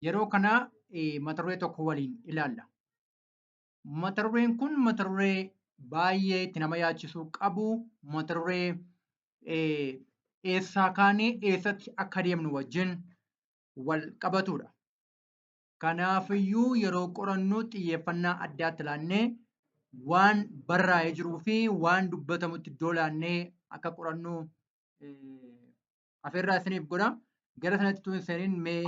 Yeroo kana mata duree tokko waliin ilaalla. Mata dureen kun mata duree baay'ee itti nama yaachisuu qabu, mata duree eessaa kaanee eessatti akka deemnu wajjin wal qabatudha. Kanaafiyyuu yeroo qorannu xiyyeeffannaa addaatti laannee waan barraa'ee jiruu fi waan dubbatamutti iddoo laannee akka qorannu afeerraa isiniif godha. Gara sanatti utuu hin seeniin mee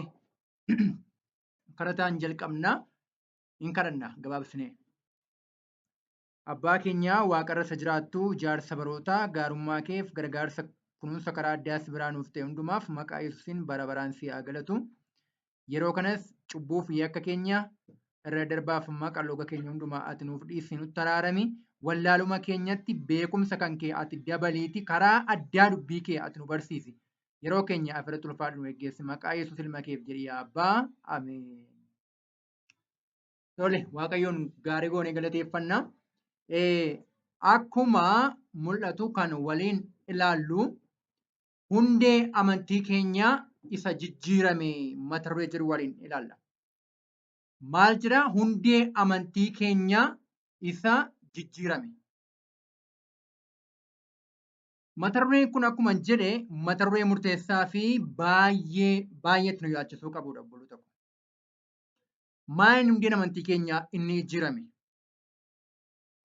kadhataan jalqabna. Hin kadhanna gabaabsinee. Abbaa keenya waaqarra isa jiraattu jaarsa barootaa gaarummaa keef gargaarsa kunuunsa karaa addaas biraa nuuf ta'e hundumaaf maqaa Yesuusiin bara baraan si haa galatu. Yeroo kanas cubbuu fi yakka keenya irra darbaaf maqaa loga keenya hundumaa ati nuuf dhiisi nutti araarami. Wallaaluma keenyatti beekumsa kan kee ati dabaliiti karaa addaa dubbii kee ati nu barsiisi. Yeroo keenya afirratti ulfaadhu nu eeggeessi maqaa Yesuus ilma keef jedhi yaa abbaa. Ameen. Tole waaqayyoon gaarii goonee galateeffannaa. Akkuma mul'atu kan waliin ilaallu hundee amantii keenyaa isa jijjiirame mata duree jedhu waliin ilaalla. Maal jira? Hundee amantii keenyaa isa jijjiirame. Mata dureen kun akkuma jedhe mata duree murteessaa fi baay'eetti nu yaachisuu qabudha obboloota tokko. Maal hundeen amantii keenyaa inni jijjiirame?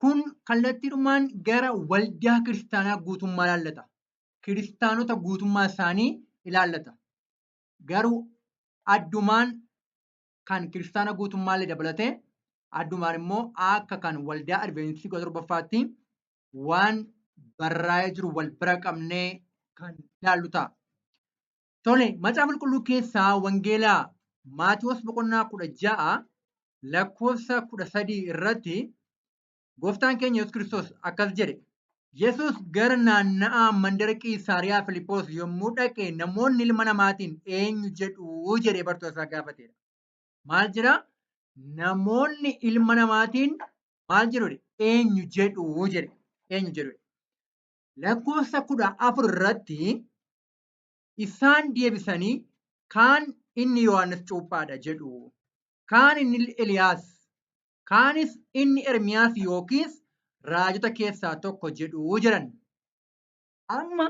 Kun kallattiidhumaan gara waldaa kiristaanaa guutummaa ilaallata. Kiristaanota guutummaa isaanii ilaallata. Garuu addumaan kan kiristaana guutummaallee dabalatee addumaan immoo akka kan waldaa Adventistii gosa torbaffaatti waan barraa'ee jiru wal bira qabnee kan ilaallu ta'a. Tole macaafa qulqulluu keessaa wangeelaa Maatiyoos boqonnaa 16 lakkoofsa 13 irratti gooftaan keenya Yesuus Kiristoos akkas jedhe. Yesuus gara naanna'aa mandara Qiisaariyaa Filiiphoos yommuu dhaqe namoonni ilma namaatiin eenyu jedhu jedhee bartoota isaa gaafateedha. Maal jedhaa? Namoonni ilma namaatiin maal jedhu eenyu jedhu jedhe. Eenyu jedhu. Lakkoofsa 14 irratti isaan deebisanii kaan inni Yohaannis Cuuphaadha jedhu. Kaan inni Eliyaas. Kaanis inni Ermiyaas yookiis raajota keessaa tokko jedhu jedhan. Amma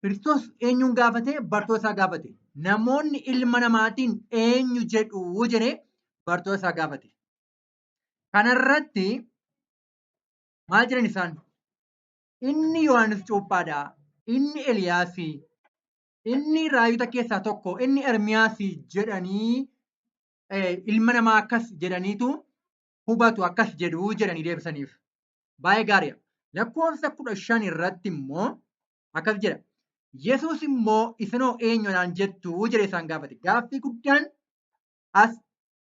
Kiristoos eenyuun gaafate? Bartoota isaa gaafate. Namoonni ilma namaatiin eenyu jedhu jedhee bartoota isaa gaafate. Kanarratti maal jedhan isaan? Inni Yohaannis Cuuphaadha. Inni Eliyaasi. Inni raajota keessaa tokko. Inni Ermiyaasi jedhanii ilma namaa akkas jedhaniitu hubatu akkas jedhu jedhanii deebisaniif. Baay'ee gaariidha. Lakkoofsa 15 irratti immoo akkas jedha. Yesuus immoo isinoo eenyuudhaan jettu jedhee isaan gaafate. Gaaffii guddaan as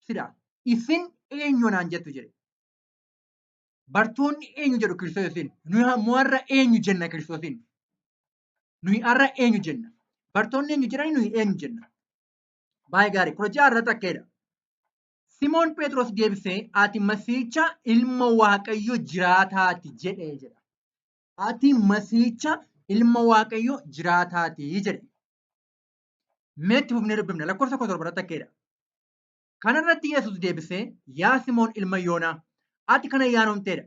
sidha. Isin eenyuudhaan jettu jedhe. Bartoonni eenyu jedhu Kiristoosiin? Nuyi ammoo har'a eenyu jenna Kiristoosiin? Nuyi har'a eenyu jenna? Bartoonni eenyu jedhanii nuyi eenyu jenna? Baay'ee gaarii. 16 irratti akkeedha. Simoon Phexros deebisee ati masiicha ilma waaqayyo jiraataati jedhee jedha. Ati masiicha ilma waaqayyo jiraataati jedhe. Meetti fufnee dubbifna. Lakkoofsa 17 irratti akkeedha. Kanarratti Yesuus deebisee yaa Simoon ilma Yoonaa ati kana yaanomteedha.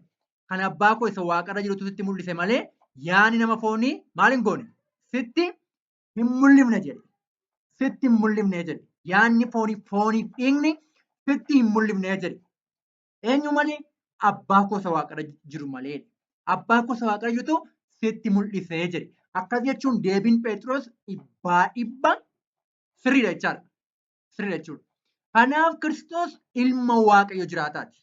Kan abbaa koo isa waaqarra jirutu sitti mul'ise malee yaani nama foonii maal hin goone? Sitti hin mul'ifne jedhe. Sitti hin mul'ifne jedhe. Yaanni fooniif dhiigni sitti hin mul'ifne jedhe. Eenyu malee? Abbaa koo isa waaqarra jiru malee. Abbaa koo isa waaqarra jirutu sitti mul'isee jedhe. Akkas jechuun deebiin Phexros dhibba sirriidha jechaadha. Sirriidha jechuudha. Kanaaf Kiristoos ilma waaqayyo jiraataati.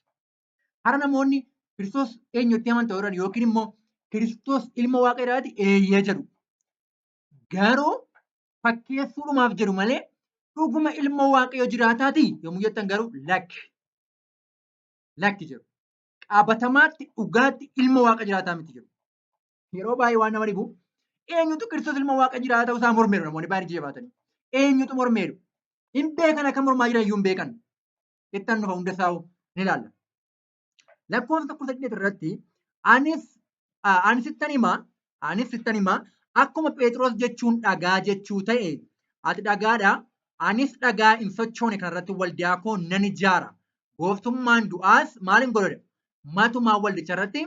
Har'a namoonni Kiristoos eenyutti amantaa jiran yookiin immoo Kiristoos ilma waaqayyooti eeyyee jedhu. Garuu fakkeessuudhumaaf jedhu malee dhuguma ilma waaqayyo jiraataati yommuu jettan garuu lakki jedhu. Qabatamaatti dhugaatti ilma waaqa jiraataa miti jedhu. Yeroo baay'ee waan nama dhibu eenyutu Kiristoos ilma waaqa jiraataa ta'uu isaa mormeeru namoonni baay'een jabaatanii. Eenyutu mormeeru? Hin beekan akka mormaa jiran iyyuu hin beekan. Ittaan dhufa hunda isaa ni ilaalla. Lakkoofsa 18 irratti anis sittan himaa akkuma Phexros jechuun dhagaa jechuu ta'e ati dhagaadha Anis dhagaa hin sochoone kanarratti waldaa koo nan ijaara. Gooftummaan du'aas maal hin godhadha? Matumaa waldicha irratti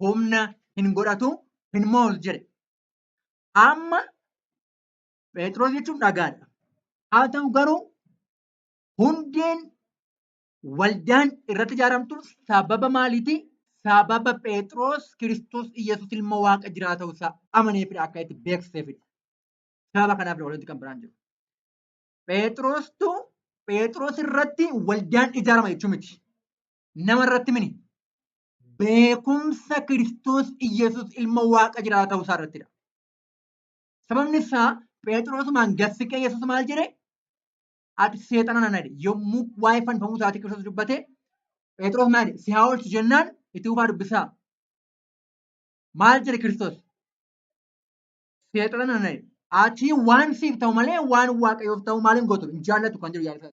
humna hin godhatu hin mo'us jedhe. Amma Phexros jechuun dhagaadha. Haa ta'u garuu hundeen waldaan irratti ijaaramtu sababa maaliiti? Sababa Phexros Kiristoos Iyyasuus ilma Waaqa jiraata ta'uusaa amaneefidha, akka itti beeksiseefidha. Sababa kanaaf walitti kan biraan jiru. Phexros irratti waldaan ijaarama jechuu miti. Nama irratti mini. Beekumsa Kiristoos Iyyasuus ilma Waaqa jiraata ta'uusaa irrattidha. Sababni isaa Phexrosumaan gassiqee Yesuus maal jedhe? Ati seexana nana jedhe. Yommuu waa'ee fannifamuu isaatii Kiristoos dubbate Phexros maal jedhe? Si haa oolchu jennaan itti fufaa dubbisaa. Maal jedhe Kiristoos? Seexana nana jedhe. Ati waan siif ta'u malee waan Waaqayyoof ta'u maal hin gootu? Hin jaallatu kan jedhu yaada.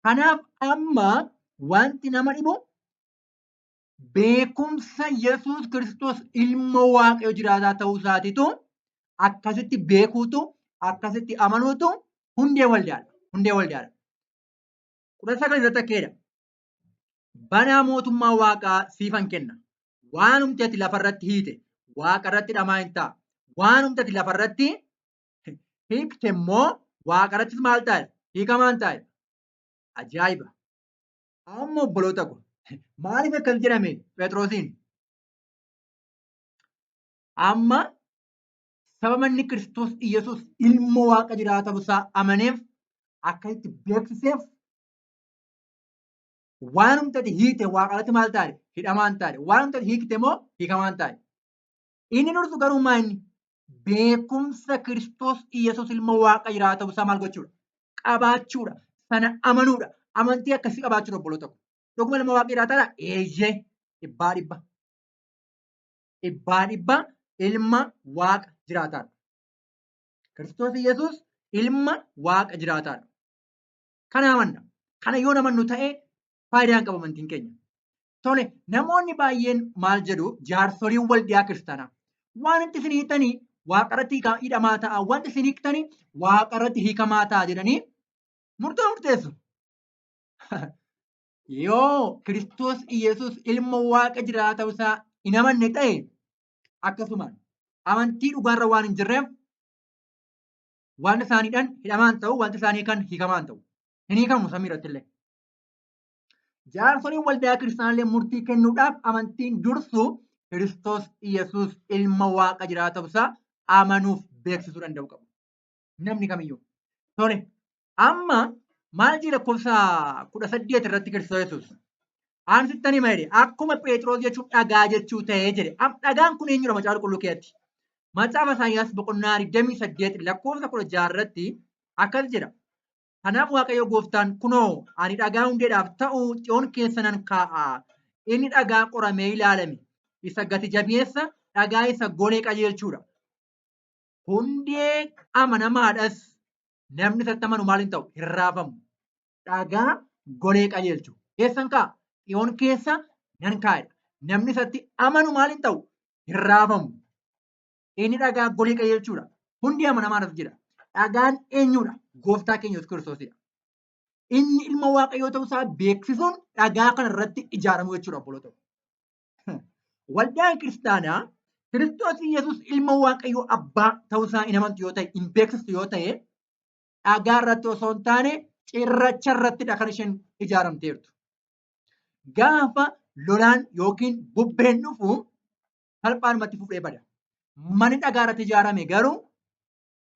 Kanaaf amma wanti nama dhibu beekumsa Yesuus Kiristoos ilma Waaqayyoo jiraataa ta'uu isaatiitu akkasitti beekuutu akkasitti amanuutu hundee waldaadha. Hundee waldaadha. 19 irratti akkeedha. Banaa mootummaa Waaqaa siifan kenna. Waanumti ati lafarratti hiite Waaqa irratti dhamaa hin ta'a. Waanumti ati lafarratti hiikte immoo Waaqa irrattis maal taa'e? Hiikamaan taa'e. Ajaa'iba! Amma obboloota ko maaliif akkas jedhame Phexrosiin? Amma sababa inni Kiristoos Iyyasuus ilma Waaqa jiraata ta'uusaa amaneef akkasitti beeksiseef waanumti ati hiikte Waaqa irratti maal taa'e? Hidhamaan taa'e. Waanumti ati hiikte immoo hiikamaan taa'e. Inni dursu garuu maal inni? Beekumsa Kiristoos Iyyasuus ilma Waaqa jiraata ta'uusaa maal gochuudha? Qabaachuudha. Sana amanuudha. Amantii akkasii qabaachuudha obboloota ko. Dhuguma ilma Waaqa jiraataadha? Eeyyee dhibbaa dhibba. Dhibbaa dhibba ilma Waaqa jiraataadha. Kiristoos Iyyasuus ilma Waaqa jiraataadha. Kana amanna. Kana yoo amannu ta'e faayidaan qaba amantiin keenya. Tole namoonni baay'een maal jedhu jaarsoliin waldaa kiristaanaa waan itti isin hiiktanii Waaqa irratti hidhamaa ta'a, wanti isin hiiktanii Waaqa irratti hiikamaa ta'a jedhanii murteessu. Yoo Kiristoos Iyyasuus ilma Waaqa jiraata ta'uusaa hin amanne ta'e akkasumaan amantii dhugaarra waan hin jirreef wanta isaaniidhaan hidhamaan ta'u, wanta isaanii kan hiikamaan ta'u. Hin hiikamu samii irratti illee. Jaarsoliin waldaa kiristaanaa murtii kennuudhaaf amantiin dursu Kiristoos Iyyasuus ilma Waaqa jiraata ta'uusaa amanuuf beeksisuu danda'u qabu. Namni kamiyyuu. Tole amma maal jedha lakkoofsa 18 irratti Kiristoos Yesuus? Aan sittanii maayidhe akkuma Phexros jechuun dhagaa jechuu ta'ee jedhe. Dhagaan kun eenyudha macaafa qulqulluu keessatti? Macaafa Isaayyaas boqonnaa 28 lakkoofsa 16 irratti akkas jedha. Kanaaf Waaqayyo Gooftaan kunoo ani dhagaa hundeedhaaf ta'u Xiyoon keessa nan kaa'a. Inni dhagaa qoramee ilaalame isa gati jabeessa dhagaa isa golee qajeelchuudha. Hundee amanamaadhas namni isatti amanu maal hin ta'u? Hin raafamu. Dhagaa golee qajeelchu. Keessan kaa'a? Xiyoon keessa nan kaa'edha. Namni isatti amanu maal hin ta'u? Hin raafamu. Inni dhagaa golee qajeelchuudha. Hundee amanamaadhas jedha. Dhagaan eenyudha? Gooftaa keenya Yesuus Kiristoosidha. Inni ilma Waaqayyoo ta'uusaa beeksisuun dhagaa kana irratti ijaaramu jechuudha obboloota. Waldaan kiristaanaa Kiristoos Iyyasuus ilma Waaqayyoo abbaa ta'uusaa hin amantu yoo ta'e, hin beeksistu yoo ta'e, dhagaa irratti osoo hin taane cirracha irrattidha kan isheen ijaaramteertu. Gaafa lolaan yookiin bubbeen dhufu salphaadhumatti fuudhee bada. Manni dhagaa irratti ijaarame garuu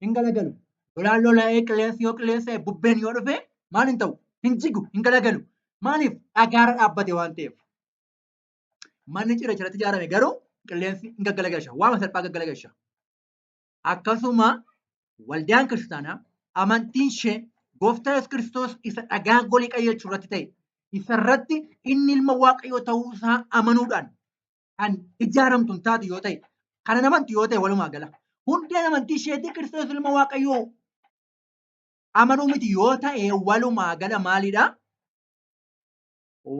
hin galagalu. Lolaan lola'ee qilleensi yoo qilleensa bubbeen yoo dhufe maal hin ta'u? Hin jigu, hin galagalu. Maaliif? Dhagaarra dhaabbate waan ta'eef. Manni cirracha irratti ijaarame garuu qilleensi hin gaggalagalcha. Waama salphaa gaggalagalcha. Akkasuma waldaan kiristaanaa amantiin ishee Gooftaa Yesuus Kiristoos isa dhagaa golee qajeelchuu irratti ta'e isarratti inni ilma Waaqayyoo ta'uusaa amanuudhaan kan ijaaramtu hin taatu yoo ta'e, kan amantu yoo ta'e walumaa gala. Hundeen amantii isheetii Kiristoos ilma Waaqayyoo amanuu miti yoo ta'e walumaa gala maalidha?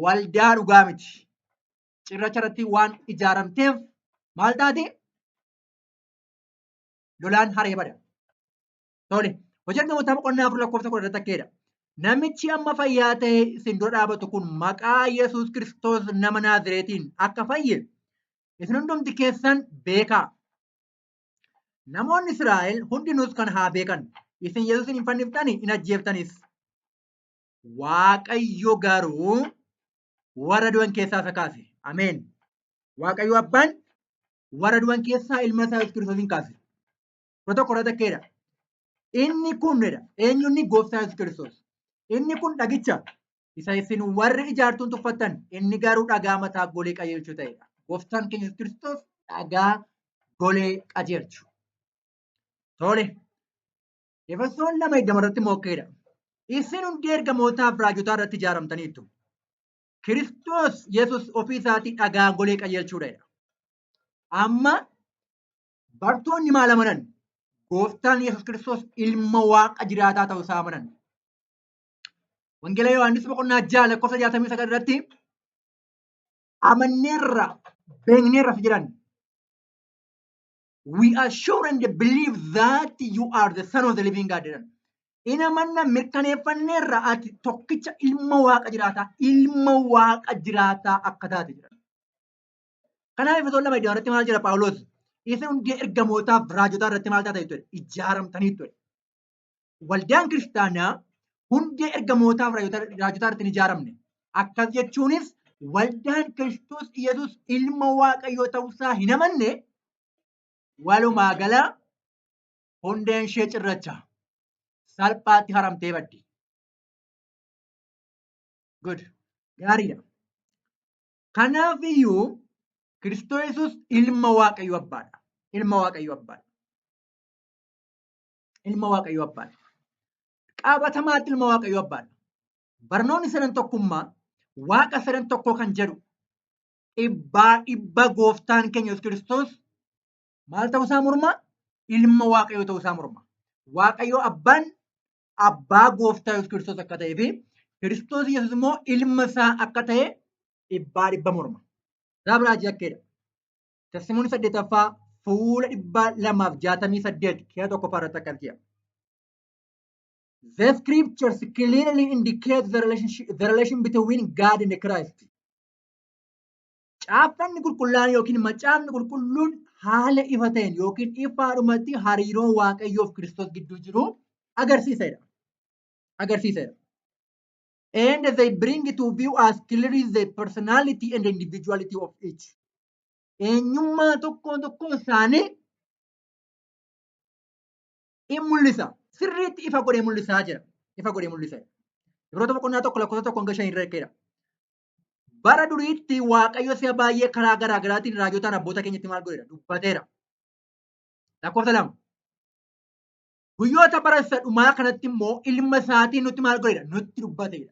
Waldaa dhugaa miti. Cirracha irratti waan ijaaramteef maal taate? Lolaan haree bada. Tole Hojii Ergamootaa boqonnaa 4 lakkoofsa 10 takkeedha. Namichi amma fayyaa ta'e isin dura dhaabatu kun maqaa Yesuus Kiristoos nama Naazreetiin akka fayye isin hundumti keessan beekaa. Namoonni Israa'el hundinuus kan haa beekan. Isin Yesuusin hin fanniftanii hin ajjeeftanis. Waaqayyo garuu warra du'an keessaa isa kaase. Ameen. Waaqayyo abbaan warra du'an keessaa ilma isaa Yesuus Kiristoosin kaase. Kudha tokko irra takkeedha. Inni kun eenyu inni gooftaa Yesuus Kiristoos. Inni kun dhagicha isa isin warri ijaartuun tuffattan inni garuu dhagaa mataa golee qajeelchuu ta'edha. Gooftaan keenya Yesuus Kiristoos dhagaa golee qajeelchu. Tole. Efesoon 2:20 irratti mookkeedha. Isin hundi ergamootaaf raajotaa irratti ijaaramtaniittu. Kiristoos Yesuus ofii isaatii dhagaa golee qajeelchuudha. Amma bartoonni maal amanan? Gooftaan Yesuus Kiristoos ilma waaqa jiraataa ta'uu isaa amanan. Wangeela Yohaannis boqonnaa 6 lakkoofsa 69 irratti amanneerra beekneerra jedhan. We are sure and believe that you are the son of the living God jedhan. Ina manna mirkaneeffanneerra ati tokkicha ilma waaqa jiraataa akka taate jedhan. Kanaaf Efesoon 2:20 irratti maal jedha Phaawulos? Isin hundi ergamootaaf raajotaa irratti maal taata jechuudha? Ijaaramtaniittu. Waldaan kiristaanaa hundee ergamootaaf raajotaa irratti hin ijaaramne. Akkas jechuunis waldaan Kiristoos Yesuus ilma Waaqayyoo ta'uusaa hin amanne walumaa gala hundeen ishee cirracha salphaatti haramtee baddi. Good. Gaariidha. Kanaafiyyuu Kiristoos Yesuus ilma Waaqayyoo abbaadha. Ilma Waaqayyoo abbaadha. Ilma Waaqayyoo abbaadha. Qabatamaatti ilma Waaqayyoo abbaadha. Barnoonni sadan tokkummaa waaqa sadan tokkoo kan jedhu dhibba gooftaan keenya Yesuus Kiristoos maal ta'uusaa morma? Ilma Waaqayyoo ta'uusaa morma. Waaqayyoo abbaan abbaa gooftaa Yesuus Kiristoos akka ta'ee fi Kiristoos Yesuus immoo ilma isaa akka ta'e dhibba morma. Raabiraajii akkeedha. Testimoni 8ffaa fuula 268 keessa tokko irratti akkas jedha. The scriptures clearly indicate the relation between God and Christ. Caaffanni qulqullaan yookiin macaafni qulqulluun haala ifa ta'een yookiin ifaadhumatti hariiroo Waaqayyoo fi Kiristoos gidduu jiru agarsiisedha. And they bring to view as clearly the personality and individuality of each. Eenyummaa tokko isaanii in mul'isa. Sirriitti ifa godhee mul'isaa jira. Ibroota boqonnaa 1 lakkoofsa 1 hanga 5 irra ekeera. Bara duriitti Waaqayyo si'a baay'ee karaa garaa garaatiin raajotaan abboota keenyatti maal godheera? Dubbateera. Lakkoofsa 2. Guyyoota bara isa dhumaa kanatti immoo ilma isaatiin nutti maal godheera? Nutti dubbateera.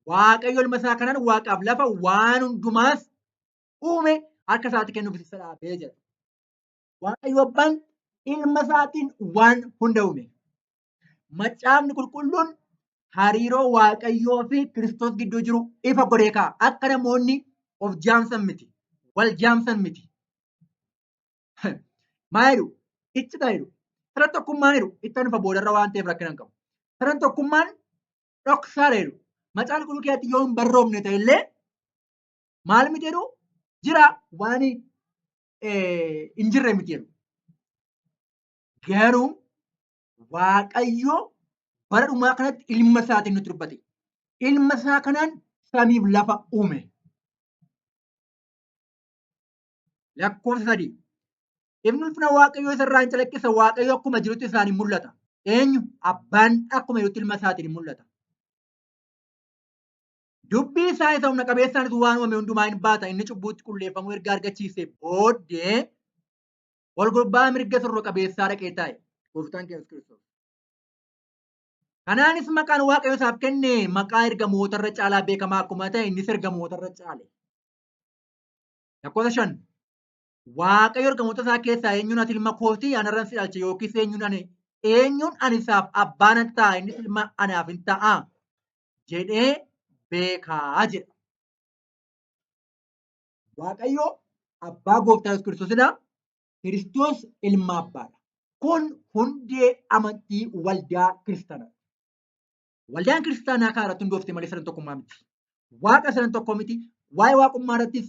Waaqayyo ilma isaa kanaan waaqaaf lafa waan hundumaas uume harka isaatti kennuuf isa dhaabee jira. Waaqayyo abbaan ilma isaatiin waan hunda uume. Macaafni qulqulluun hariiroo Waaqayyoo fi Kiristoos gidduu jiru ifa godhee kaa'a. Akka namoonni of jaamsan miti, wal jaamsan miti. Maa jedhu? Iccita jedhu. Sadan tokkummaan jedhu itti dhufa boodarra waan ta'eef rakkina hin qabu. Sadan tokkummaan dhoksaadha jedhu. Macaafni qulqulluu keessatti yoo hin barroofne ta'ellee maal miti jedhu jira waan hin jirre miti jedhu. Garuu Waaqayyo bara dhumaa kanatti ilma isaatiin nutti dubbate. Ilma isaa kanaan samiif lafa uume. Lakkoofsa 3. Ifni ulfina Waaqayyoo isarraa hin calaqqisa. Waaqayyo akkuma jirutti isaanii mul'ata. Eenyu? Abbaan akkuma jirutti ilma isaatiin mul'ata. Dubbii isaa isa humna qabeessaanis waan uumame hundumaa hin baata. Inni cubbuutti qulleeffamuu erga argachiisee booddee ol gubbaa mirga sirroo qabeessaa dhaqee taa'e. Gooftaan keenya Kiristoos. Kanaanis maqaan Waaqayyo isaaf kenne maqaa ergamootarra caalaa beekamaa akkuma ta'e innis ergamootarra caale. Lakkoofsa 5. Waaqayyo ergamoota isaa keessaa eenyuun ati ilma kootii anarran si dhalche yookiis eenyuun ani isaaf abbaan ta'a innis ilma anaaf hin ta'a jedhee beekaa jedha. Waaqayyo abbaa gooftaa Yesuus Kiristoosidha. Kiristoos ilma abbaadha. Kun hundee amantii waldaa kiristaanaa. Waldaan kiristaanaa kan irratti hundoofte malee sadan tokkummaa miti. Waaqa sadan tokko miti. Waa'ee waaqummaa irrattis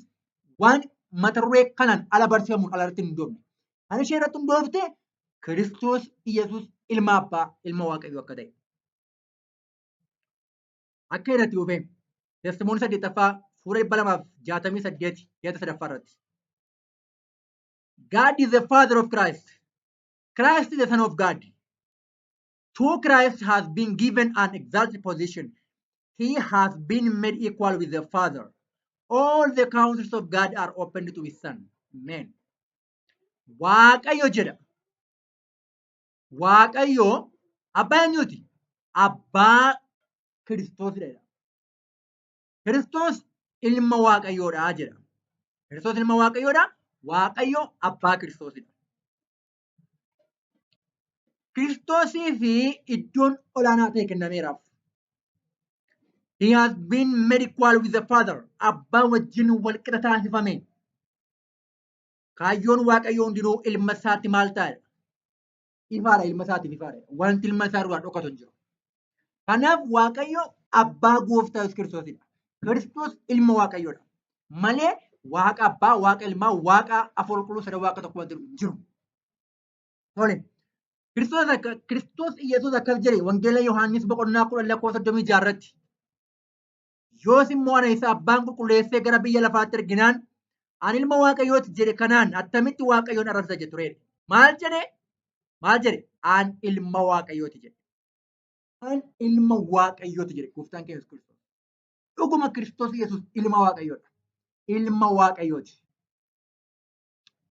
waan mata duree kanaan ala barsiifamuun ala irratti hin hundoofne. Kan ishee irratti hundoofte Kiristoos Iyyasuus ilma abbaa ilma waaqayyoo akka ta'e. Akka irratti dhufee Testimoni 8ffaa fuula 268 keessa 3ffaa irratti. God is the Father of Christ. Christ is the Son of God. To Christ has been given an exalted position. He has been made equal with the Father. All the counsels of God are opened to his Son. Amen. Waaqayyo jedha. Waaqayyo abbaa eenyuuti? Abbaa Kiristoosidha. Kiristoos ilma waaqayyoodha jedha. Kiristoos ilma waaqayyoodha. Waaqayyo abbaa Kiristoosidha. Kiristoosii fi iddoon olaanaa ta'e kennameeraaf. He has been made equal with the Father. Abbaa wajjin wal qixa taasifame. Kaayyoon waaqayyoo hundinuu ilma isaatti maal ta'edha? Ifaadha, ilma isaatiif ifaadha. Wanti ilma isaa irraa dhokatu hin jiru. Kanaaf waaqayyo abbaa gooftaa Yesuus Kiristoosidha. Kiristoos ilma waaqayyoodha. Malee waaqa abbaa, waaqa ilmaa, waaqa afur qulqulluu sada waaqa tokko hin jiru. Tole. Kiristoos Iyyasuus akkas jedhe Wangeela Yohaannis boqonnaa 10:36 irratti. Yoos immoo ana isa abbaan qulqulleessee gara biyya lafaatti erginaan ani ilma waaqayyooti jedhe kanaan attamitti waaqayyoon arrabsa jedhe ture. Maal jedhe? Maal jedhe? An ilma waaqayyooti jedhe. An ilma waaqayyooti jedhe gooftaan keenya Yesuus Kiristoos. Dhuguma Kiristoos Iyyasuus ilma waaqayyoodha. Ilma waaqayyooti.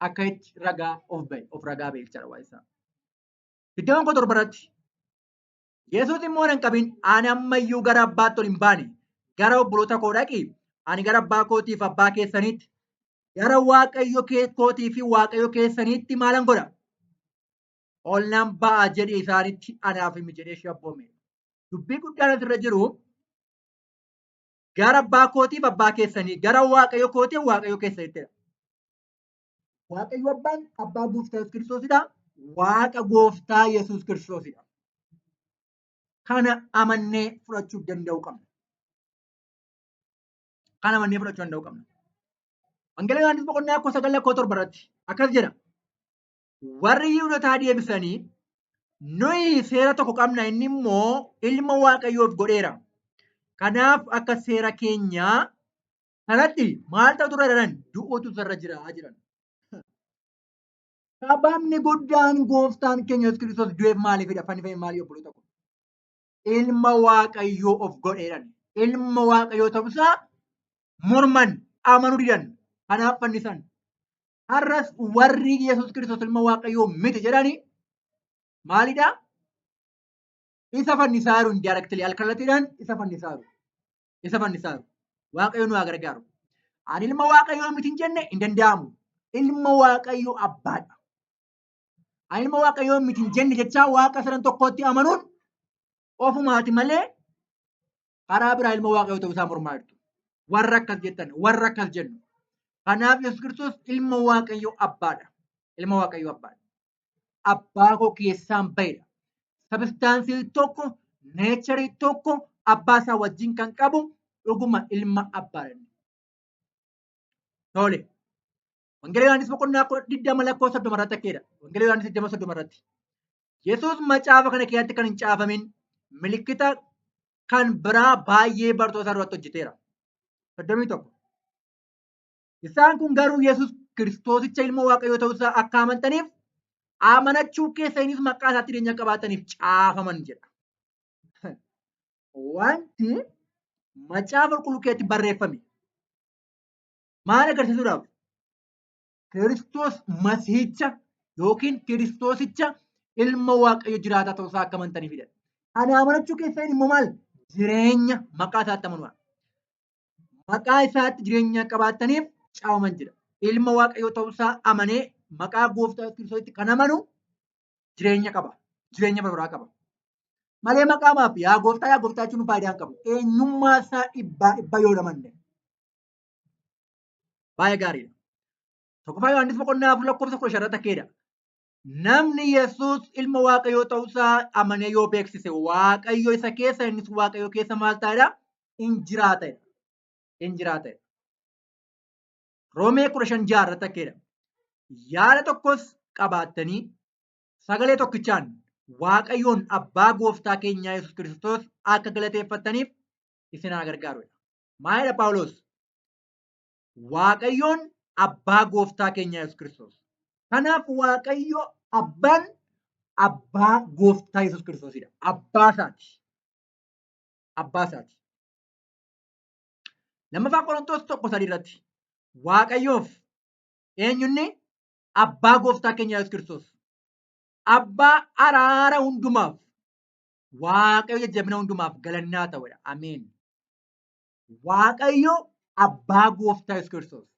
Akka itti ragaa of ragaa beekchaadha waa isaa. Iddoon koo torbarratti Yesuus immoo hin qabin ani ammayyuu gara abbaatti ol hin baane gara obboloota koo dhaqi ani gara abbaa kootiif abbaa keessaniitti gara waaqayyo kootii fi waaqayyo keessaniitti maalan godha? Ol nan ba'a jedhe isaanitti anaaf himi jedhee shabboome. Dubbii guddaan asirra jiru gara abbaa kootiif abbaa keessanii gara waaqayyo kootiif waaqayyo keessaniittidha. Waaqayyo abbaan abbaa gooftaa Yesuus Kiristoosidha. Waaqa gooftaa Yesuus Kiristoosidha. Kana amannee fudhachuu danda'u qabna. Kana amannee fudhachuu danda'u qabna. Wangeela Yohaannis boqonnaa 9:7 irratti akkas jedha. Warri Yihuudootaa deebisanii nuyi seera tokko qabna inni immoo ilma waaqayyoof godheera. Kanaaf akka seera keenyaa kanatti maal ta'utu irra jiran du'uutu irra jira jiran. Sababni guddaan gooftaan keenya Yesuus Kiristoos du'eef maaliifidha? Fannifame maaliif obboloota kun? Ilma waaqayyoo of godheedhan. Ilma waaqayyoo ta'uusaa morman amanuu didan. Kanaaf fannisan. Har'as warri Yesuus Kiristoos ilma waaqayyoo miti jedhani maalidha? Isa fannisaa jiru indirectly alkallattiidhaan isa fannisaa jiru. Isa fannisaa jiru. Waaqayyo nu haa gargaaru. Ani ilma waaqayyoo miti hin jenne hin danda'amu. Ilma waaqayyoo abbaadha. Ani ilma waaqayyoo miti hin jenne jechaa waaqa sadan tokkotti amanuun ofumaati malee karaa biraa ilma waaqayyoo ta'uusaa mormaa jirtu. Warra akkas jettan, warra akkas jennu. Kanaaf Yesuus Kiristoos ilma waaqayyoo abbaadha. Ilma waaqayyoo abbaadha. Abbaa koo keessaan bahedha. Sabistaansii tokko, neecharii tokko abbaa isaa wajjin kan qabu dhuguma ilma abbaadha. Tole. Wangeela Yohaannis boqonnaa 20:30 irratti akkeedha. Wangeela Yohaannis 20:30 irratti. Yesuus macaafa kana keessatti kan hin caafamin milikkita kan biraa baay'ee bartoota irratti hojjeteera. 31. Isaan kun garuu Yesuus Kiristoosicha ilma waaqayyoo ta'uusaa akka amantaniif amanachuu keessanis maqaa isaatti dhiyeenya qabaataniif caafaman jedha. Wanti macaafa qulqulluu keessatti barreeffame maal agarsiisuudhaaf? Kiristoos masiihicha yookiin Kiristoosicha ilma waaqayyo jiraataa ta'uusaa akka amantaniifidha. Ana amanachuu keessan immoo maal? Jireenya maqaa isaatti amanuudha. Maqaa isaatti jireenya qabaataniif caafaman jedha. Ilma waaqayyoo ta'uusaa amanee maqaa gooftaa Kiristoositti kan amanu jireenya qaba. Jireenya barbaraa qaba. Malee maqaa maaf yaa gooftaa jechuun faayidaa hin qabu. Eenyummaa isaa dhibba yoo namanne. Baay'ee gaariidha. Tokkoffaa Yohaannis boqonnaa 4:15 irratti akkeedha. Namni Yesuus ilma Waaqayyoo ta'uusaa amanee yoo beeksise Waaqayyo isa keessa innis Waaqayyo keessa maal ta'edha? In jiraatedha. In jiraatedha. Roomee 15 irratti akkedha. Yaada tokkos qabaattanii sagalee tokkichaan Waaqayyoon abbaa gooftaa keenyaa Yesuus Kiristoos akka galateeffattaniif isin haa gargaarudha. Maalidha Phaawulos? Waaqayyoon abbaa gooftaa keenyaa Yesuus Kiristoos. Kanaaf Waaqayyo abbaan abbaa gooftaa Yesuus Kiristoosidha. Abbaa isaati. Abbaa isaati. Lammaffaa Qorontoos 1:3 irratti Waaqayyoof eenyunni abbaa gooftaa keenya Yesuus Kiristoos. Abbaa araara hundumaaf Waaqayyo jajjabina hundumaaf galanni haa ta'udha. Ameen. Waaqayyo abbaa gooftaa Yesuus Kiristoos.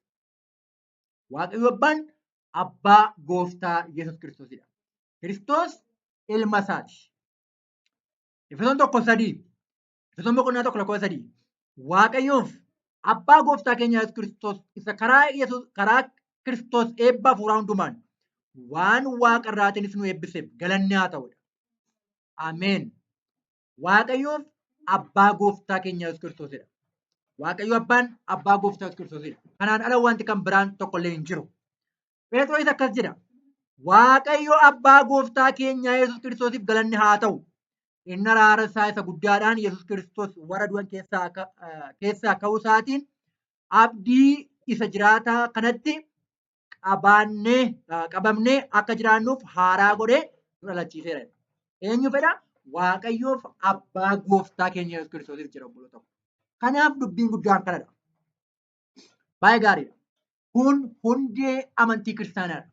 Waaqayyo abbaan abbaa gooftaa Yesuus Kiristoosidha. Kiristoos ilma isaati. Efesoon 1:3. Efesoon 1:3. Waaqayyoof abbaa gooftaa keenya Yesuus Kiristoos isa karaa Kiristoos eebba hafuuraa hundumaan waan waaqa irraatiinis nu eebbiseef galanni haa ta'udha. Ameen. Waaqayyoof abbaa gooftaa keenya Yesuus Kiristoosidha. Waaqayyo abbaan abbaa gooftaa Yesuus Kiristoosidha. Kanaan ala wanti kan biraan tokkollee hin jiru. Phexros akkas jedha. Waaqayyo abbaa gooftaa keenya Yesuus Kiristoosiif galanni haa ta'u. Inni araara isaa isa guddaadhaan Yesuus Kiristoos warra du'an keessaa ka'uu isaatiin abdii isa jiraataa kanatti qabamnee akka jiraannuuf haaraa godhee nu dhalachiiseera. Eenyu fedha? Waaqayyoof abbaa gooftaa keenya Yesuus Kiristoosiif jira obbolo tokko. Kanaaf dubbiin guddaan kanadha. Baay'ee gaariidha. Kun hundee amantii kiristaanaadha.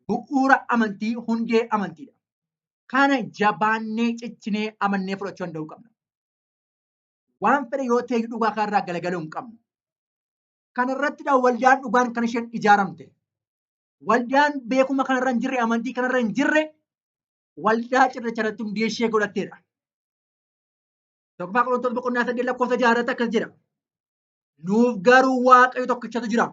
Bu'uura amantii hundee amantiidha. Kana jabaannee ciccinee amannee fudhachuu danda'uu qabna. Waan fedhe yoo ta'e dhugaa kanarraa galagaluu hin qabnu. Kanarrattidha waldaan dhugaan kan isheen ijaaramte. Waldaan beekuma kanarra hin jirre amantii kanarra hin jirre waldaa cirracharratti hundee ishee godhatteedha. Tokkoffaa Qorontoos 8:6 akkas jedha. Nuuf garuu Waaqayyo tokkichatu jira.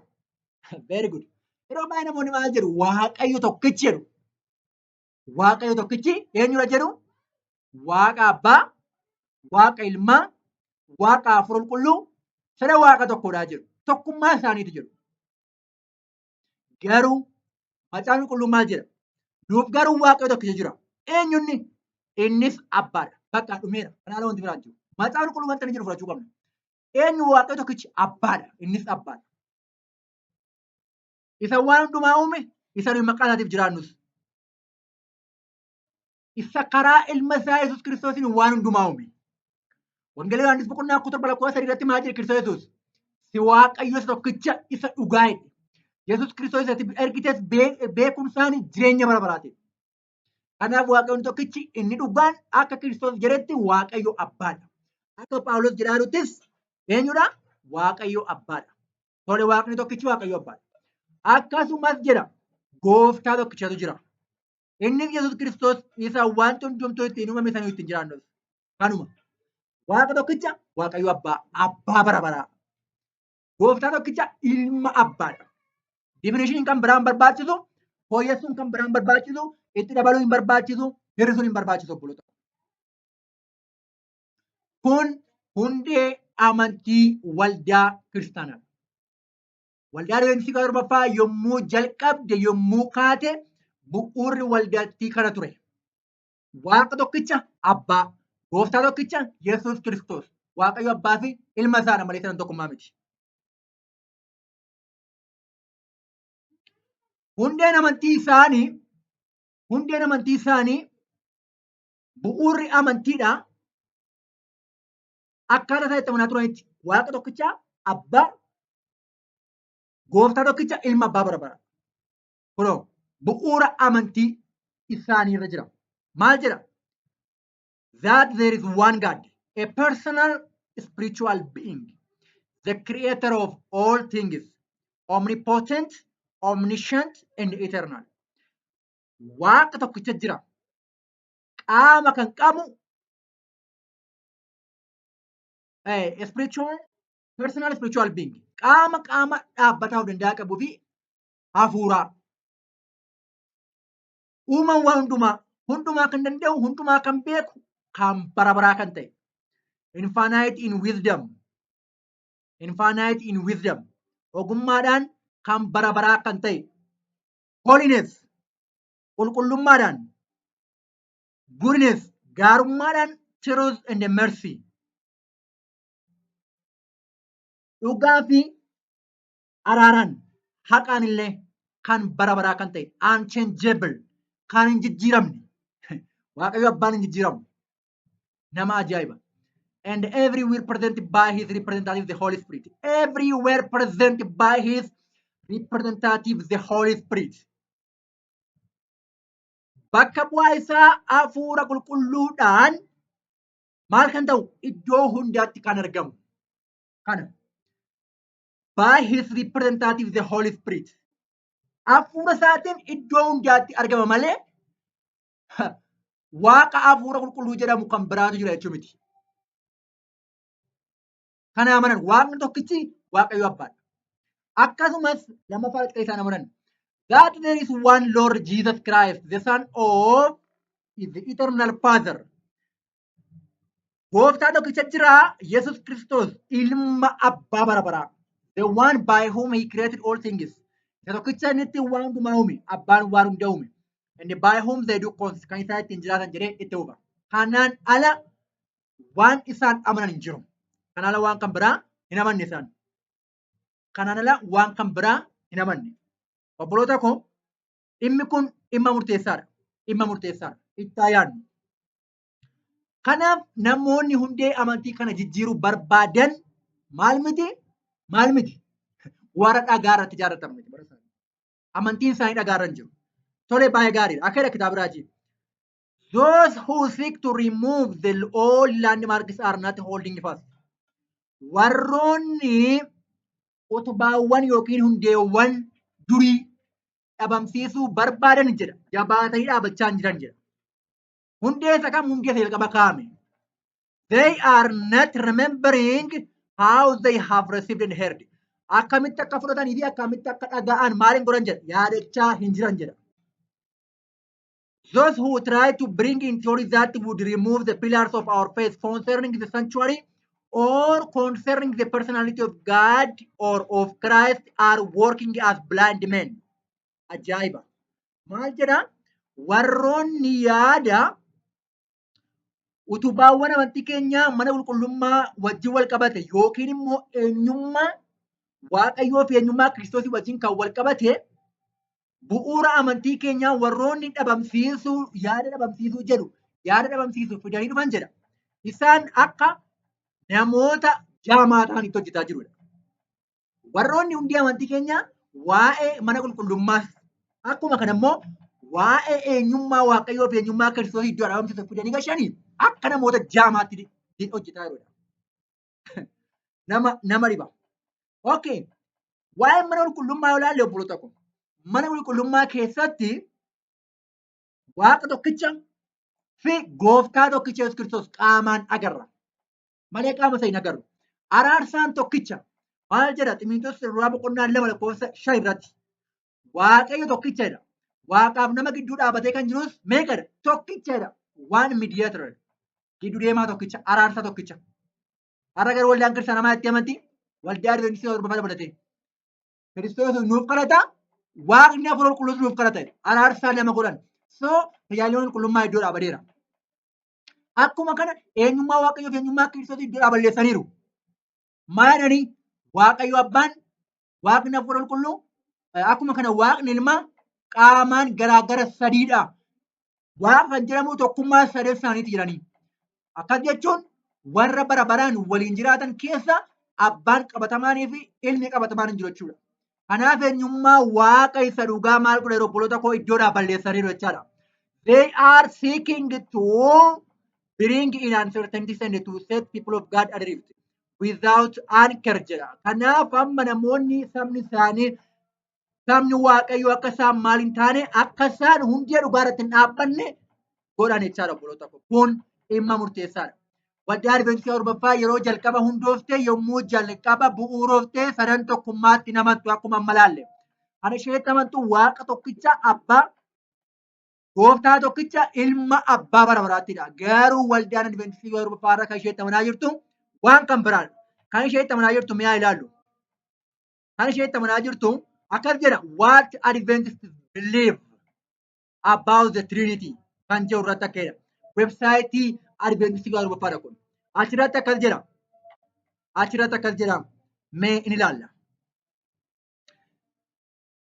Very good. Yeroo baay'ee namoonni maal jedhu Waaqayyo tokkichi jedhu. Waaqayyo tokkichi eenyudha jedhu? Waaqa abbaa, Waaqa ilmaa, Waaqa hafuura qulqulluu, sada Waaqa tokkodha jedhu. Tokkummaa isaaniitu jedhu. Garuu Macaafni qulqulluun maal jedha? Nuuf garuu Waaqayyo tokkichi jira. Eenyunni? Innis abbaadha. Bakka dhumeera. Kanaan wanti biraan jiru. Macaafni qulqulluun wanta inni jedhu fudhachuu qabna. Eenyu Waaqayyo tokkichi abbaadha. Innis abbaadha. Isa waan hundumaa uume, isa nuyi maqaa isaatiif jiraannus. Isa karaa ilma isaa Yesuus Kiristoosiin waan hundumaa uume. Wangeela Yohaannis 7:3 irratti maal jedhe Kiristoos Yesuus? Si Waaqayyo isa tokkicha isa dhugaa jedhe. Yesuus Kiristoos isatti ergites beekuun isaanii jireenya bara baraati. Kanaaf Waaqayyoon tokkichi inni dhugaan akka Kiristoos jedhetti Waaqayyo abbaadha. Akka Phaawulos jedhaanuttis eenyudha? Waaqayyo abbaadha. Tole Waaqni tokkichi Waaqayyo abbaadha. Akkasumas jedha gooftaa tokkichatu jira. Innis Yesuus Kiristoos isa wanti hundumtuu ittiin uumame sana ittiin jiraannu. Kanuma. Waaqa tokkicha Waaqayyo abbaa, abbaa bara baraa. Gooftaa tokkicha ilma abbaadha. Difinishiniin kan biraan barbaachisu, fooyyessuun kan biraan barbaachisu, itti dabaluu hin barbaachisu, hir'isuun hin barbaachisu obboloota. Kun hundee amantii waldaa kiristaanaadha. Waldaan Adventistii Torbaffaa yommuu jalqabde yommuu kaate bu'uurri waldaattii kana ture. Waaqa tokkicha abbaa, gooftaa tokkicha Yesuus Kiristoos. Waaqayyo abbaa fi ilma isaadha malee sanan tokkummaa miti. Hundeen amantii isaanii bu'uurri amantiidha. Akkaataa isaa itti amanaa turanitti Waaqa tokkicha abbaa, gooftaa tokkicha ilma abbaa bara bara. Kunoo bu'uura amantii isaanii irra jira. Maal jedha? That there is one God, a personal spiritual being, the creator of all things, omnipotent, omniscient and eternal. Waaqa tokkicha jira. Qaama kan qabu personal spiritual being. Qaama dhaabbataa of danda'a qabuu fi hafuuraa. Uumaan waan hundumaa kan danda'u, hundumaa kan beeku, kan bara baraa kan ta'e. Infinite in wisdom. Infinite in wisdom. Ogummaadhaan kan bara baraa kan ta'e. Holiness. Qulqullummaadhaan. Goodness. Gaarummaadhaan. Truth and mercy. Dhugaa fi araaraan haqaan illee kan bara baraa kan ta'e. Unchangeable. Kan hin jijjiiramne. Waaqayyo abbaan hin jijjiiramu. Nama ajaa'iba. And everywhere presented by his representative, the Holy Spirit. Everywhere presented by his representative, the Holy Spirit. Bakka bu'aa isaa hafuura qulqulluudhaan maal kan ta'u iddoo hundaatti kan argamu. Kana. By his representative, the Holy Spirit. Hafuura isaatiin iddoo hundaatti argama malee waaqa hafuura qulqulluu jedhamu kan biraatu jira jechuu miti. Kana amanan waaqni tokkichi waaqayyo abbaadha. Akkasumas lammaffaa dhiqee isaan amanan. That there is one Lord Jesus Christ, the Son of the Eternal Father. Gooftaa tokkicha jira Yesus Kristos ilma abbaa bara baraa. The one by whom he created all things. Isa tokkicha inni itti waan hundumaa uume, abbaan waan hunda uume. And by whom they do cause kan isaan ittiin jiraatan jedhee itti huba. Kanaan ala waan isaan amanan hin jiru. Kanaan ala waan kan biraa hin amanne isaan. Kanaan ala waan kan biraa hin amanne. Obboloota koo dhimmi kun dhimma murteessaadha. Dhimma murteessaadha. Itti yaadnu. Kanaaf namoonni hundee amantii kana jijjiiruu barbaadan maal miti? Maal miti? Warra dhagaa irratti ijaarratan miti. Amantiin isaanii dhagaa irra hin jiru. Tole baay'ee gaariidha. Akka kitaaba biraatiin. Those who seek to remove the old landmarks are not holding fast. Warroonni utubaawwan yookiin hundeewwan durii dhabamsiisuu barbaadan jedha. Jabaatanii dhaabachaa hin jiran jedha. Hundee isa kam hundee isa jalqaba kaa'ame. They are not remembering how they have received and heard. Akkamitti akka fudhatanii fi akkamitti akka dhaga'an maaliin godhan jedha. Yaadachaa hin jiran jedha. Those who try to bring in theories that would remove the pillars of our faith concerning the sanctuary or concerning the personality of God or of Christ are working as blind men. Ajaiba. Maal jedha? Warroonni yaada utubaawwan amantii keenyaa mana qulqullummaa wajjin wal qabate yookiin immoo eenyummaa Waaqayyoo fi eenyummaa Kiristoosii wajjin kan wal qabate bu'uura amantii keenyaa warroonni dhabamsiisuu yaada dhabamsiisuu jedhu yaada dhabamsiisuu fidanii dhufan jedha. Isaan akka namoota jaamaa ta'anitti hojjetaa jirudha. Warroonni hundee amantii keenyaa waa'ee mana qulqullummaas akkuma kana immoo waa'ee eenyummaa Waaqayyoo fi eenyummaa Kiristoosii iddoo dhabamsiisuu fidanii gashanii akka namoota jaamaatti hojjetaa jirudha. Nama dhiba. Okay. Waa'ee mana qulqullummaa yoo ilaalle obboloota koo. Mana qulqullummaa keessatti waaqa tokkicha fi gooftaa tokkicha Yesuus Kiristoos qaamaan agarra. Malee qaama isaa hin agarru. Araarsaan tokkicha maal jedha Ximotewos irraa boqonnaa 2:5 irratti. Waaqayyo tokkichadha. Waaqaaf nama gidduu dhaabatee kan jirus meeqadha? Tokkichadha. Waan mediator. Gidduu deemaa tokkicha, araarsaa tokkicha. Har'a garuu waldaan kiristaanaa itti amantii waldaa Adventistii Oromoo dabalatee. Kiristoos nuuf kadhata. Waaqni hafuura qulqulluu nuuf kadhata. Araarsaa lama godhan. So tajaajila qulqullummaa iddoo dhaabateera. Akkuma kana eenyummaa Waaqayyoo fi eenyummaa Kiristoos iddoo dhaaballeessaniiru. Maalidhanii Waaqayyo abbaan Waaqni hafuura qulqulluu akkuma kana Waaqni ilmaa qaamaan garaagara sadiidha. Waaqa kan jedhamu tokkummaa sadeen isaaniitti jiranii. Akkas jechuun warra bara baraan waliin jiraatan keessa abbaan qabatamaanii fi ilmi qabatamaan hin jiru jechuudha. Kanaaf eenyummaa waaqa isa dhugaa maal godhe obboloota koo iddoodhaa balleessaniiru jechaadha. They are seeking to bring in uncertainties and to set people of God adrift without anchor jedha. Kanaaf amma namoonni sabni isaanii sabni waaqayyoo akka isaan maal hin taane akka isaan hundee dhugaa irratti hin dhaabbanne godhan jechaadha obboloota koo. Kun dhimma murteessaadha. Waldaa Adventistii Oromoo yeroo jalqaba hundooftee yommuu jalqaba bu'uurooftee sadan tokkummaatti namattu akkuma amma laalle. Ani isheetti amantu waaqa tokkicha abbaa Gooftaa tokkicha ilma abbaa bara baraattiidha. Garuu waldaan Adventistii yeroo Arbaffaa kan ishee itti amanaa jirtu waan kan biraadha. Kan ishee itti amanaa jirtu mi'a ilaallu. Kan ishee itti amanaa jirtu akkas jedha what Adventists believe about the Trinity kan jedhu irratti akka jedha. Websaayitii Adventistii yeroo Arbaffaadha kun. Achirratti akkas jedha. Achirratti akkas jedha. Mee in ilaalla.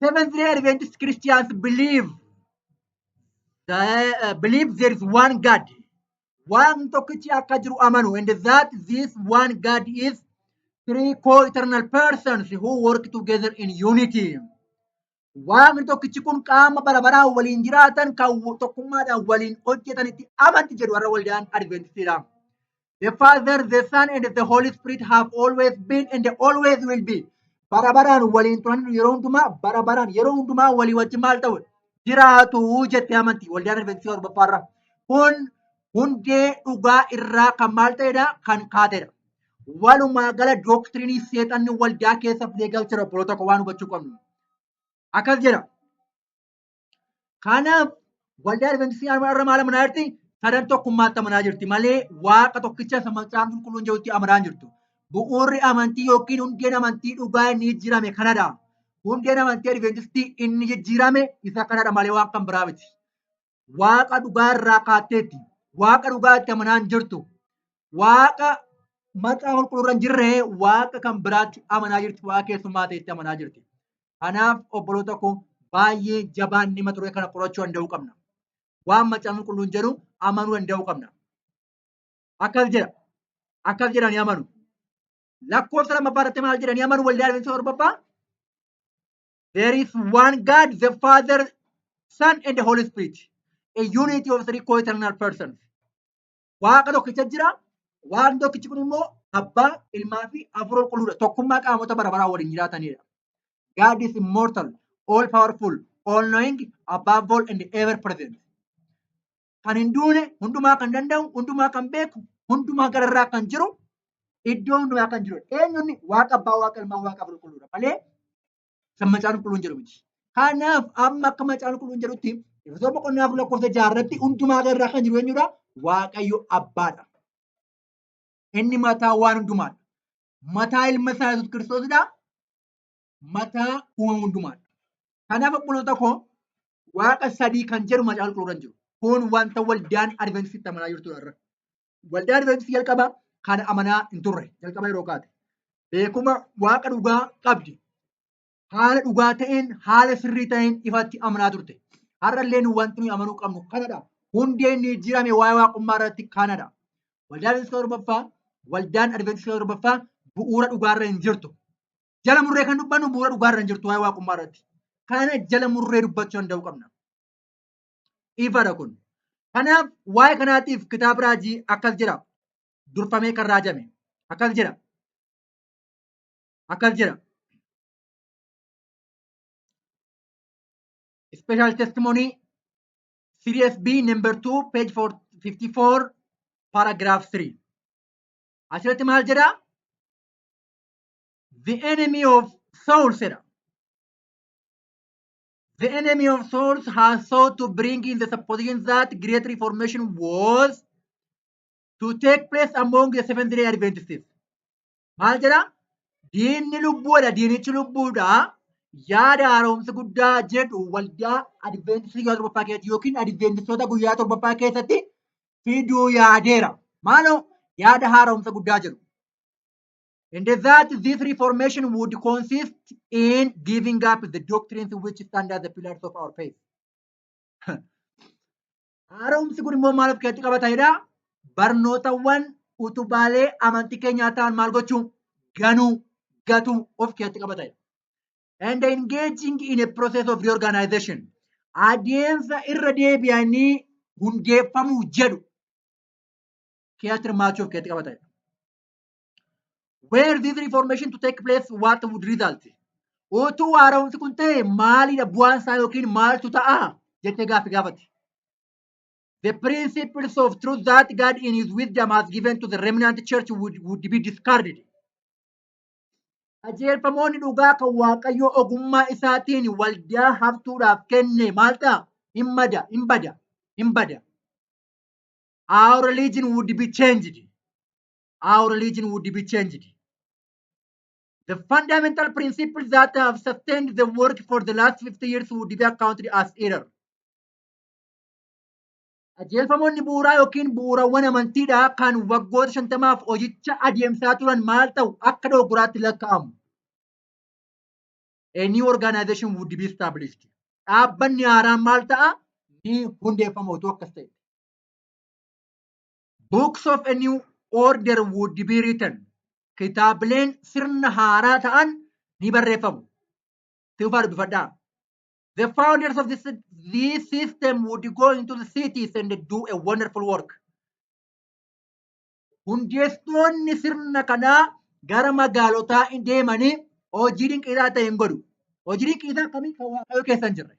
Seventh-day Adventist Christians believe there is one God. One tokkichi akka jiru amanu and that this one God is three co-eternal persons who work together in unity. Waaqni tokkichi kun qaama bara baraan waliin jiraatan kan tokkummaadhaan waliin hojjetanitti amanti jedhu warra waldaan Adventistiidha. The Father, the Son, and the Holy Spirit have always been and always will be. Bara baraan waliin turan yeroo hundumaa bara baraan yeroo hundumaa walii wajjin maal ta'u jiraatu jettee amanti waldaan Adventistii Arbaffaarra. Kun hundee dhugaa irraa kan maal ta'edha kan kaatedha. Walumaa gala dooktirinii seexanni waldaa keessa fidee galchara obboloota tokko waan hubachuu qabnu. Akkas jedha. Kanaaf waldaa Adventistii irra maal amanaa jirti? Sadan tokkummaatti amanaa jirti malee waaqa tokkicha Macaafni Qulqulluun jedhutti amanaa jirtu. Bu'uurri amantii yookiin hundeen amantii dhugaa inni jijjiirame kanadha. Hundeen amantii Adventistii inni jijjiirame isa kanadha malee waan kan biraa miti. Waaqa dhugaa irraa kaatteetti. Waaqa dhugaa itti amanaa hin jirtu. Waaqa Macaafa Qulqulluu irra hin jirre waaqa kan biraatti amanaa jirti. Waaqa keessummaa ta'etti amanaa jirti. Kanaaf obboloota koo baay'ee jabaannee mata duree kana qorachuu danda'uu qabna. Waan Macaafni Qulqulluun jedhu amanuu danda'uu qabna. Akkas jedha. Akkas jedhanii amanu. Lakkoofsa lammaffaa irratti maal jedhanii amanu waldaa Adventistii Arbaffaa? There is one God, the Father, Son, and the Holy Spirit. A unity of three co-eternal persons. Waaqa tokkicha jira. Waaqni tokkichi kun immoo Abbaa, Ilmaa fi Hafuura Qulqulluudha. Tokkummaa qaamota bara baraan waliin jiraatanidha. God is immortal, all powerful, all knowing, above all and ever present. Kan hin duune, hundumaa kan danda'u, hundumaa kan beeku, hundumaa gararraa kan jiru, iddoo hundumaa kan jiru. Eenyuun Waaqa Abbaa, Waaqa Ilmaa, Waaqa Hafuura Qulqulluudha malee kan Macaafni Qulqulluun jedhu miti. Kanaaf amma akka Macaafni Qulqulluun jedhutti Efesoon boqonnaa 4 lakkoofsa 6 irratti hundumaa gararraa kan jiru eenyudha? Waaqayyo Abbaadha. Inni mataa waan hundumaadha. Mataa ilma isaa Yesuus Kiristoosidha. Mataa uumama hundumaadha. Kanaaf obboloota koo waaqa sadii kan jedhu Macaafni Qulqulluun irra jiru. Kun wanta waldaan Adventistiitti amanaa jirtudha. Waldaan Adventistii jalqaba kan amanaa hin turre jalqaba yeroo kaate. Beekuma waaqa dhugaa qabdi. Haala dhugaa ta'een haala sirrii ta'een ifatti amanaa turte. Har'allee wanti nuyi amanuu qabnu kanadha. Hundeen jijjiirame waa'ee waaqummaa irratti kanadha. Waldaan Adventistii Arbaffaa waldaan Adventistii Arbaffaa bu'uura dhugaarra hin jirtu. Jala murree kan dubbannu bu'uura dhugaarra hin jirtu waa'ee waaqummaa irratti. Kana jala murree dubbachuu danda'uu qabna. Ifadha kun. Kanaaf waa'ee kanaatiif kitaaba raajii akkas jedha. Durfamee kan raajame. Akkas jedha. Akkas jedha. Special testimony series B number 2 page 54 paragraph 3. Asirratti maal jedha? The enemy of souls jedha. The enemy of souls has sought to bring in the supposition that great reformation was to take place among the Seventh-day Adventists. Maal jedha? Diinni lubbuudha. Diinichi lubbuudha. Yaada haaromsa guddaa jedhu waldaa Adventistii guyyaa torbaffaa keessatti yookiin Adventistoota guyyaa torbaffaa keessatti fiduu yaadeera. Maaloo yaada haaromsa guddaa jedhu. And that this reformation would consist in giving up the doctrines which stand as the pillars of our faith. Haaromsi kun immoo maal of keessatti qabatedha? Barnootawwan utubaalee amantii keenyaa ta'an maal gochuu? Gatuu of keessatti qabatedha. And engaging in a process of reorganization. Adeemsa irra deebi'anii hundeeffamuu jedhu keessatti hirmaachuu of keessatti qabatedha. Where this reformation to take place, what would result? Utuu haaromsi kun ta'e maalidha bu'aan isaa yookiin maaltu ta'a jettee gaafatti. The principles of truth that God in His wisdom has given to the remnant church would be discarded. Qajeelfamoonni dhugaa kan Waaqayyoo ogummaa isaatiin waldaa haftuudhaaf kenne maal ta'a? Hin bada. hin bada. Our religion would be changed. Our religion would be changed. The fundamental principles that have sustained the work for the last 50 years would be accounted as error. Qajeelfamoonni bu'uuraa yookiin bu'uurawwan amantiidhaa kan waggoota 50f hojicha adeemsaa turan maal ta'u akka dogoggoraatti lakkaa'amu. A new organization would be established. Dhaabbanni haaraan maal ta'a? Ni hundeeffama otoo akkas ta'e. Books of a new order would be written. Kitaabileen sirna haaraa ta'an ni barreeffamu. Tiifaa dubbifadhaa. The founders of this system would go into the cities and do a wonderful work. Hundeessitoonni sirna kanaa gara magaalotaa deemanii hojii dinqiidhaa ta'e hin godhu. Hojii dinqiidhaa kamii kan Waaqayyo keessa hin jirre.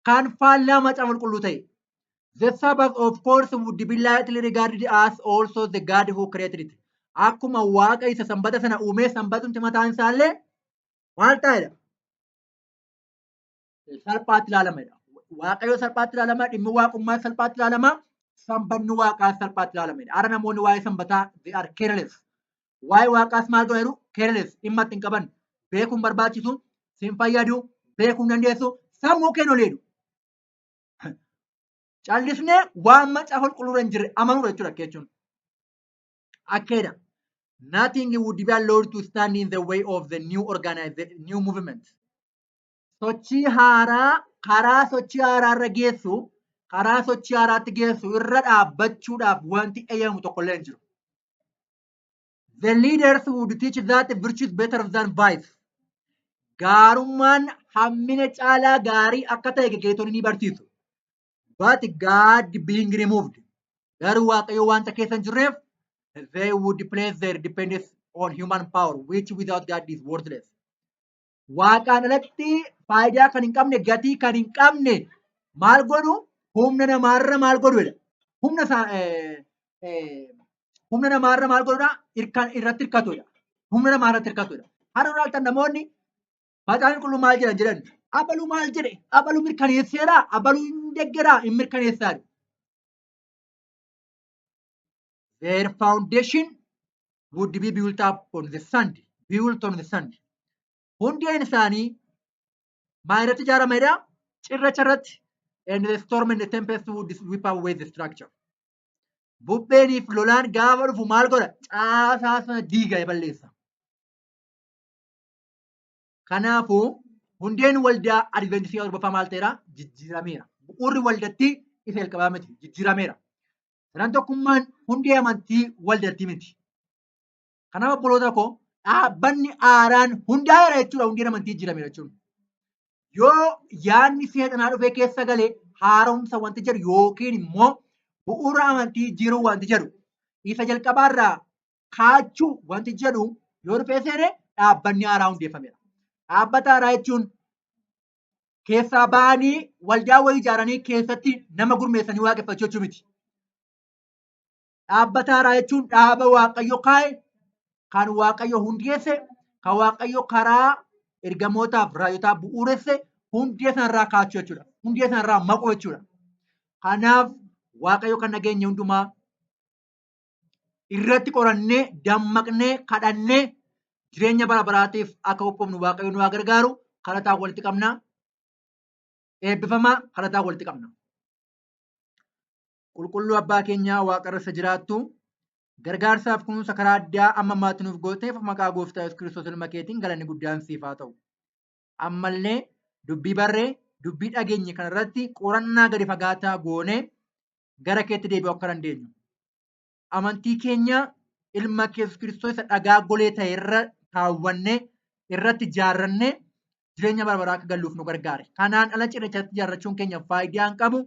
Kan faallaa macaafa qulqulluu ta'e. The Sabbath, of course, would be lightly regarded as also the God who created it. Akkuma Waaqa isa sanbata sana uumee sanbatumti mataan isaallee maal ta'edha? Salphaatti ilaalamadha. Waaqayyo salphaatti ilaalama, dhimmi waaqummaa salphaatti ilaalama, sanbanni waaqaa salphaatti ilaalamadha. Har'a namoonni waa'ee sanbataa they are careless. Waa'ee waaqaas maal godhu? Careless. Dhimma itti hin qaban. Beekuun barbaachisu, siin fayyadu, beekuun dandeessu, sammuu keenya ol jedhu. Callisnee waan macaafa qulqulluu hin jirre amanuudha jechuudha jechuun. Akkeedha. Nothing would be allowed to stand in the way of the new movement. Sochii haaraa karaa sochii haaraarra geessu, karaa sochii haaraatti geessu irra dhaabbachuudhaaf wanti eeyyamu tokko illee hin jiru. The leaders would teach that virtue is better than vice. Gaarummaan hammina caalaa gaarii akka ta'e geggeessitoonni ni barsiisu. But God being removed. Garuu Waaqayyo wanta keessa hin jirreef they would place their dependence on human power, which without God is worthless. Waaqaan alatti faayidaa kan hin qabne, gatii kan hin qabne maal godhu? Humna namaarra maal godhudha? Humna namaarra maal godhudha? Irratti hirkatudha. Humna namaarratti hirkatudha. Har'a ilaaltan namoonni macaafni qulqulluu maal jedhan? Abaluu maal jedhe? Abaluu mirkaneesseera? Abaluu hin deggeraa? Hin mirkaneessaadha. Their foundation would be built up on the sand. Built on the sand. Hundeen isaanii maal irratti ijaaramedha? Cirracha irratti. And the storm and the tempest would sweep away the structure. Bubbeeniif lolaan gaafa dhufu maal godha? Caasaa sana diiga balleessa. Kanaafuu hundeen waldaa Adventistii Awurooppaa maal ta'eera? Jijjiirameera. Bu'uurri waldatti isa jalqabaa miti. Jijjiirameera. Sanan tokkummaan hundee amantii waldatti miti. Kanaaf obboloota koo dhaabbanni haaraan hundaa'eera jechuudha. Hundeen amantii jijjiirameera jechuudha. Yoo yaadni seexanaa dhufee keessa galee haaromsa wanti jedhu yookiin immoo bu'uura amantii jijjiiruu wanti jedhu isa jalqabaarraa kaachuu wanti jedhu yoo dhufee seene dhaabbanni haaraa hundeeffameera. Dhaabbata haaraa jechuun keessaa ba'anii waldaa wayii ijaaranii keessatti nama gurmeessanii waaqeffachuu jechuu miti. Dhaabbata haaraa jechuun dhaaba Waaqayyo kaa'e, kan Waaqayyo hundeesse, kan Waaqayyo karaa ergamootaaf raajotaa bu'uuresse hundee sanarraa kaachuu jechuudha. Hundee sanarraa maquu jechuudha. Kanaaf Waaqayyo kan nageenya hundumaa irratti qorannee, dammaqnee, kadhannee jireenya bara baraatiif akka qophoofnu Waaqayyo nu haa gargaaru. Kadhataa walitti qabna. Eebbifamaa kadhataa walitti qabna. Qulqulluu abbaa keenyaa Waaqa irra jiraattu gargaarsaaf kunuunsa karaa addaa amma ammaatti nuuf gooteef maqaa gooftaa Yesuus Kiristoos ilma keetiin galanni guddaan siif haa ta'u. Ammallee dubbii barree dubbii dhageenye kanarratti qorannaa gadi fagaataa goonee gara keetti deebi'uu akka dandeenyu. Amantii keenya ilma Yesuus Kiristoos isa dhagaa golee ta'e irra kaawwannee irratti ijaarrannee jireenya bara baraa akka galluuf nu gargaare. Kanaan ala cirrachatti ijaarrachuun keenya faayidaa hin qabu.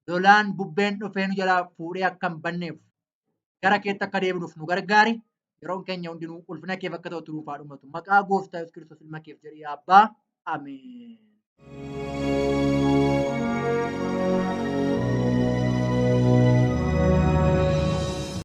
Lolaan bubbeen dhufee nu jalaa fuudhee akka hin banneef gara keetti akka deebinuuf nu gargaari. Yeroon keenya hundinuu ulfina keef akka ta'u nuuf haa dhumatu. Maqaa gooftaa Yesuus Kiristoos ilma keef jedhee abbaa. Ameen.